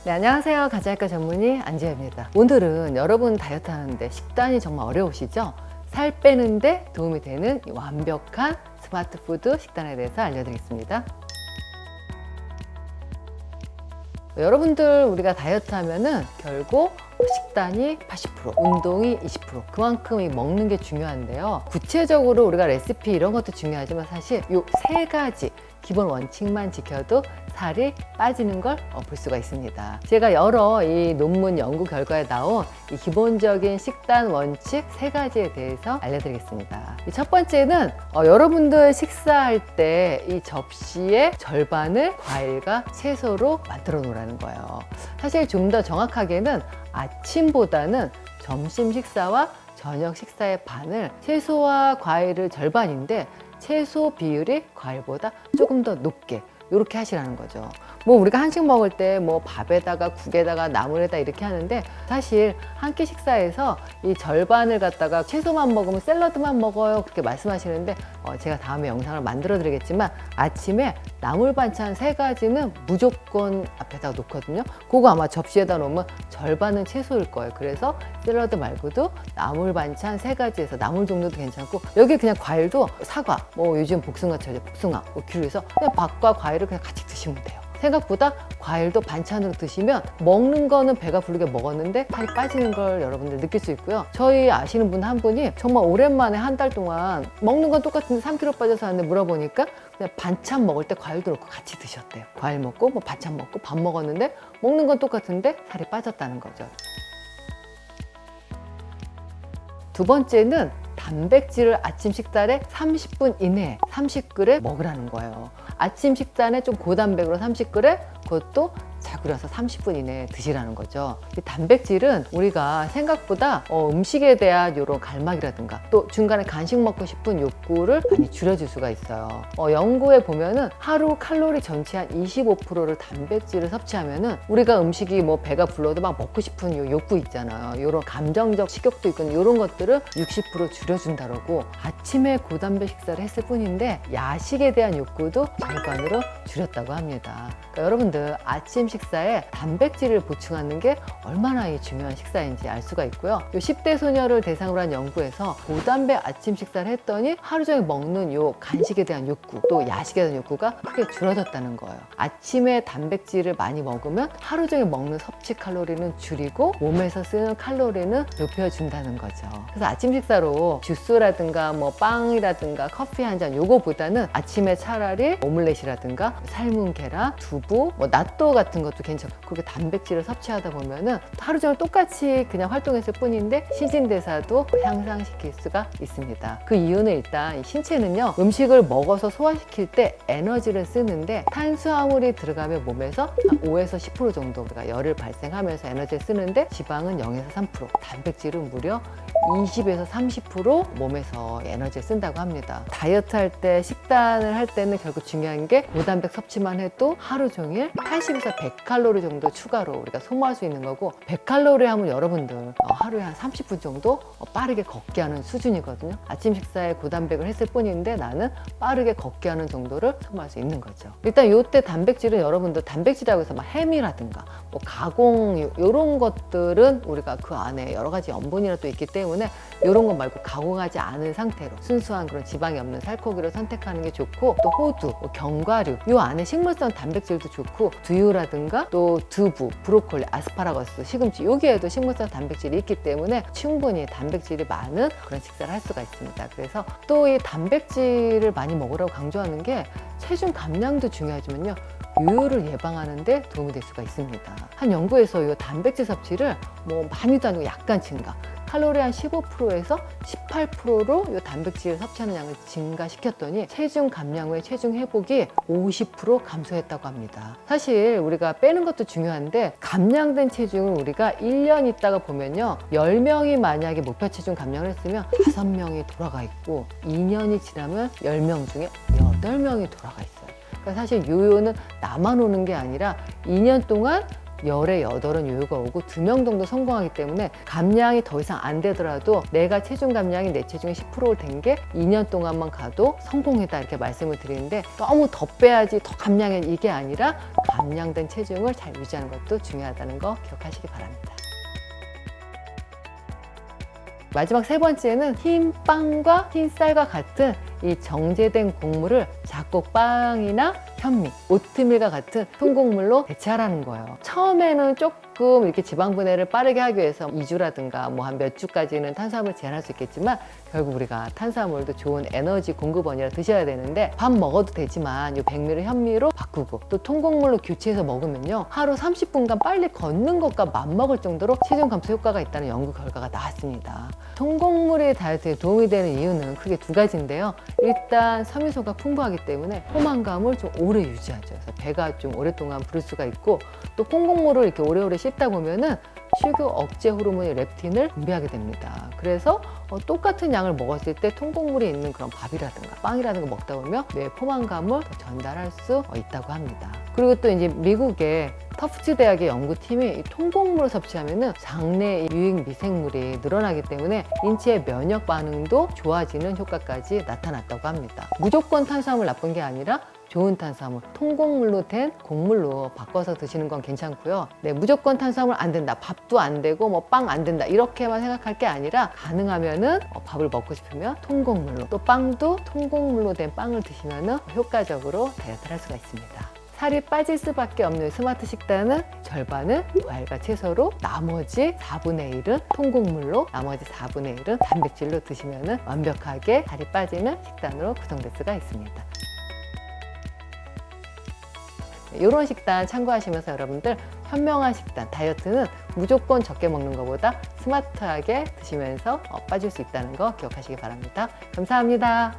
네, 안녕하세요. 가정의학과 전문의 안지혜입니다. 오늘은 여러분 다이어트 하는데 식단이 정말 어려우시죠? 살 빼는데 도움이 되는 완벽한 스마트 푸드 식단에 대해서 알려드리겠습니다. 여러분들 우리가 다이어트 하면은 결국 식단이 80%, 운동이 20%, 그만큼 이 먹는 게 중요한데요. 구체적으로 우리가 레시피 이런 것도 중요하지만 사실 이 세 가지 기본 원칙만 지켜도 살이 빠지는 걸 볼 수가 있습니다. 제가 여러 이 논문 연구 결과에 나온 이 기본적인 식단 원칙 세 가지에 대해서 알려드리겠습니다. 첫 번째는 여러분들 식사할 때 이 접시의 절반을 과일과 채소로 만들어 놓으라는 거예요. 사실 좀 더 정확하게는 아침보다는 점심 식사와 저녁 식사의 반을 채소와 과일을 절반인데 채소 비율이 과일보다 조금 더 높게 이렇게 하시라는 거죠. 뭐 우리가 한식 먹을 때 뭐 밥에다가 국에다가 나물에다 이렇게 하는데 사실 한 끼 식사에서 이 절반을 갖다가 채소만 먹으면 샐러드만 먹어요 그렇게 말씀하시는데 제가 다음에 영상을 만들어 드리겠지만 아침에 나물 반찬 세 가지는 무조건 앞에다 놓거든요. 그거 아마 접시에다 놓으면 절반은 채소일 거예요. 그래서 샐러드 말고도 나물 반찬 세 가지에서 나물 종류도 괜찮고 여기 그냥 과일도 사과, 뭐 요즘 복숭아철이죠. 복숭아, 뭐 귤에서 그냥 밥과 과일을 그냥 같이 드시면 돼요. 생각보다 과일도 반찬으로 드시면 먹는 거는 배가 부르게 먹었는데 살이 빠지는 걸 여러분들 느낄 수 있고요. 저희 아시는 분 한 분이 정말 오랜만에 한 달 동안 먹는 건 똑같은데 3kg 빠져서 왔는데 물어보니까 그냥 반찬 먹을 때 과일도 넣고 같이 드셨대요. 과일 먹고 뭐 반찬 먹고 밥 먹었는데 먹는 건 똑같은데 살이 빠졌다는 거죠. 두 번째는 단백질을 아침 식단에 30분 이내에 30g 먹으라는 거예요. 아침 식단에 좀 고단백으로 30g, 그것도 자그려서 30분 이내에 드시라는 거죠. 이 단백질은 우리가 생각보다 음식에 대한 이런 갈망이라든가 또 중간에 간식 먹고 싶은 욕구를 많이 줄여줄 수가 있어요. 연구에 보면은 하루 칼로리 전체 한 25%를 단백질을 섭취하면은 우리가 음식이 뭐 배가 불러도 막 먹고 싶은 요 욕구 있잖아요. 이런 감정적 식욕도 있고 이런 것들을 60% 줄여준다 그러고 아침에 고단백 식사를 했을 뿐인데 야식에 대한 욕구도 절반으로 줄였다고 합니다. 그러니까 여러분들 아침 식사에 단백질을 보충하는 게 얼마나 중요한 식사인지 알 수가 있고요. 요 10대 소녀를 대상으로 한 연구에서 고단백 아침 식사를 했더니 하루 종일 먹는 요 간식에 대한 욕구 또 야식에 대한 욕구가 크게 줄어졌다는 거예요. 아침에 단백질을 많이 먹으면 하루 종일 먹는 섭취 칼로리는 줄이고 몸에서 쓰는 칼로리는 높여준다는 거죠. 그래서 아침 식사로 주스라든가 뭐 빵이라든가 커피 한 잔 요거보다는 아침에 차라리 오믈렛이라든가 삶은 계란, 두부, 뭐 낫또 같은 것도 괜찮고 그렇게 단백질을 섭취하다 보면은 하루 종일 똑같이 그냥 활동했을 뿐인데 신진대사도 향상시킬 수가 있습니다. 그 이유는 일단 신체는요 음식을 먹어서 소화시킬 때 에너지를 쓰는데 탄수화물이 들어가면 몸에서 한 5에서 10% 정도 우리가 열을 발생하면서 에너지를 쓰는데 지방은 0에서 3%, 단백질은 무려 20에서 30% 몸에서 에너지를 쓴다고 합니다. 다이어트 할 때 식단을 할 때는 결국 중요한 게 고단백 섭취만 해도 하루 종일 80에서 100칼로리 정도 추가로 우리가 소모할 수 있는 거고 100칼로리 하면 여러분들 하루에 한 30분 정도 빠르게 걷게 하는 수준이거든요. 아침 식사에 고단백을 했을 뿐인데 나는 빠르게 걷게 하는 정도를 소모할 수 있는 거죠. 일단 이때 단백질은 여러분들 단백질이라고 해서 막 햄이라든가 뭐 가공 이런 것들은 우리가 그 안에 여러 가지 염분이나 또 있기 때문에 이런 거 말고 가공하지 않은 상태로 순수한 그런 지방이 없는 살코기를 선택하는 게 좋고 또 호두, 뭐 견과류 이 안에 식물성 단백질도 좋고 두유라든가 또 두부, 브로콜리, 아스파라거스, 시금치 여기에도 식물성 단백질이 있기 때문에 충분히 단백질이 많은 그런 식사를 할 수가 있습니다. 그래서 또 이 단백질을 많이 먹으라고 강조하는 게 체중 감량도 중요하지만요. 요요를 예방하는 데 도움이 될 수가 있습니다. 한 연구에서 이 단백질 섭취를 뭐 많이도 아니고 약간 증가 칼로리 한 15%에서 18%로 이 단백질을 섭취하는 양을 증가시켰더니 체중 감량 후에 체중 회복이 50% 감소했다고 합니다. 사실 우리가 빼는 것도 중요한데 감량된 체중을 우리가 1년 있다가 보면요 10명이 만약에 목표 체중 감량을 했으면 5명이 돌아가 있고 2년이 지나면 10명 중에 8명이 돌아가 있어요. 그러니까 사실 요요는 나만 오는 게 아니라 2년 동안 열에 8은 요요가 오고 2명 정도 성공하기 때문에 감량이 더 이상 안 되더라도 내가 체중 감량이 내 체중의 10%를 된 게 2년 동안만 가도 성공했다 이렇게 말씀을 드리는데 너무 더 빼야지 더 감량해 이게 아니라 감량된 체중을 잘 유지하는 것도 중요하다는 거 기억하시기 바랍니다. 마지막 세 번째는 흰 빵과 흰 쌀과 같은 이 정제된 곡물을 잡곡빵이나 현미, 오트밀과 같은 통곡물로 대체하라는 거예요. 처음에는 조금 이렇게 지방 분해를 빠르게 하기 위해서 2주라든가 뭐 한 몇 주까지는 탄수화물 제한할 수 있겠지만 결국 우리가 탄수화물도 좋은 에너지 공급원이라 드셔야 되는데 밥 먹어도 되지만 이 백미를 현미로 바꾸고 또 통곡물로 교체해서 먹으면요 하루 30분간 빨리 걷는 것과 맞먹을 정도로 체중 감소 효과가 있다는 연구 결과가 나왔습니다. 통곡물이 다이어트에 도움이 되는 이유는 크게 두 가지인데요. 일단 섬유소가 풍부하기 때문에 포만감을 좀 오래 유지하죠. 그래서 배가 좀 오랫동안 부를 수가 있고 또 콩곡물을 이렇게 오래오래 씹다 보면은 식욕 억제 호르몬인 렙틴을 분비하게 됩니다. 그래서 똑같은 양을 먹었을 때 통곡물이 있는 그런 밥이라든가 빵이라든가 먹다 보면 뇌 포만감을 더 전달할 수 있다고 합니다. 그리고 또 이제 미국의 터프츠 대학의 연구팀이 이 통곡물을 섭취하면은 장내 유익 미생물이 늘어나기 때문에 인체의 면역 반응도 좋아지는 효과까지 나타났다고 합니다. 무조건 탄수화물 나쁜 게 아니라 좋은 탄수화물, 통곡물로 된 곡물로 바꿔서 드시는 건 괜찮고요. 네, 무조건 탄수화물 안 된다, 밥도 안 되고 뭐 빵 안 된다 이렇게만 생각할 게 아니라 가능하면은 밥을 먹고 싶으면 통곡물로 또 빵도 통곡물로 된 빵을 드시면은 효과적으로 다이어트를 할 수가 있습니다. 살이 빠질 수밖에 없는 스마트 식단은 절반은 과일과 채소로 나머지 4분의 1은 통곡물로 나머지 4분의 1은 단백질로 드시면 완벽하게 살이 빠지는 식단으로 구성될 수가 있습니다. 이런 식단 참고하시면서 여러분들 현명한 식단, 다이어트는 무조건 적게 먹는 것보다 스마트하게 드시면서 빠질 수 있다는 거 기억하시기 바랍니다. 감사합니다.